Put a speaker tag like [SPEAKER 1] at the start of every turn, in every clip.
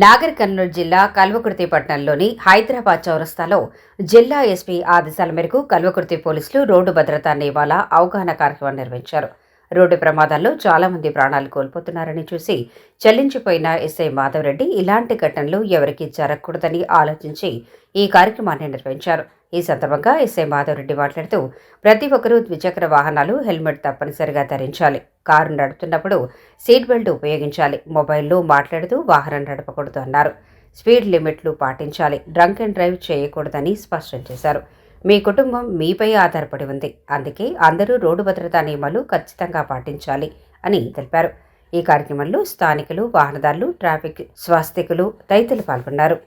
[SPEAKER 1] నాగర్ కర్నూలు జిల్లా కల్వకుర్తి పట్టణంలోని హైదరాబాద్ చౌరస్తాలో జిల్లా ఎస్పీ ఆదేశాల మేరకు కల్వకుర్తి పోలీసులు రోడ్డు భద్రతా నియమాల అవగాహన కార్యక్రమం నిర్వహించారు. రోడ్డు ప్రమాదాల్లో చాలా మంది ప్రాణాలు కోల్పోతున్నారని చూసి చెల్లించిపోయిన ఎస్ఐ మాధవరెడ్డి ఇలాంటి ఘటనలు ఎవరికీ జరగకూడదని ఆలోచించి ఈ కార్యక్రమాన్ని నిర్వహించారు. ఈ సందర్భంగా ఎస్ఐ మాధవరెడ్డి మాట్లాడుతూ ప్రతి ఒక్కరూ ద్విచక్ర వాహనాలు హెల్మెట్ తప్పనిసరిగా ధరించాలి, కారు నడుపుతున్నప్పుడు సీట్ బెల్ట్ ఉపయోగించాలి, మొబైల్లో మాట్లాడుతూ వాహనం నడపకూడదు అన్నారు. స్పీడ్ లిమిట్లు పాటించాలి, డ్రంక్ అండ్ డ్రైవ్ చేయకూడదని స్పష్టం చేశారు. మీ కుటుంబం మీపై ఆధారపడి ఉంది, అందుకే అందరూ రోడ్డు భద్రతా నియమాలు ఖచ్చితంగా పాటించాలి అని తెలిపారు. ఈ కార్యక్రమంలో స్థానికులు, వాహనదారులు, ట్రాఫిక్ స్వాస్థికులు తదితరులు పాల్గొన్నారు.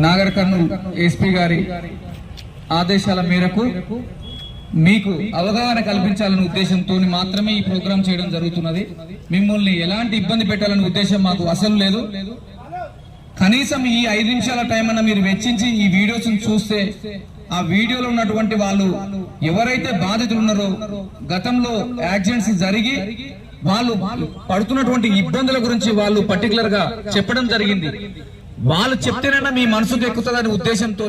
[SPEAKER 2] నాగర్ కర్నూలు ఎస్పీ గారి ఆదేశాల మేరకు మీకు అవగాహన కల్పించాలనే ఉద్దేశంతో మాత్రమే ఈ ప్రోగ్రాం చేయడం జరుగుతున్నది. మిమ్మల్ని ఎలాంటి ఇబ్బంది పెట్టాలనే ఉద్దేశం మాకు అసలు లేదు. కనీసం ఈ 5 నిమిషాల టైం అన్న మీరు వెచ్చించి ఈ వీడియోస్ చూస్తే ఆ వీడియోలో ఉన్నటువంటి వాళ్ళు ఎవరైతే బాధితులు ఉన్నారో, గతంలో యాక్సిడెంట్స్ జరిగి వాళ్ళు పడుతున్నటువంటి ఇబ్బందుల గురించి వాళ్ళు పర్టికులర్ గా చెప్పడం జరిగింది. వాళ్ళు చెప్తేనైనా మీ మనసుకు ఎక్కుతుందనే ఉద్దేశంతో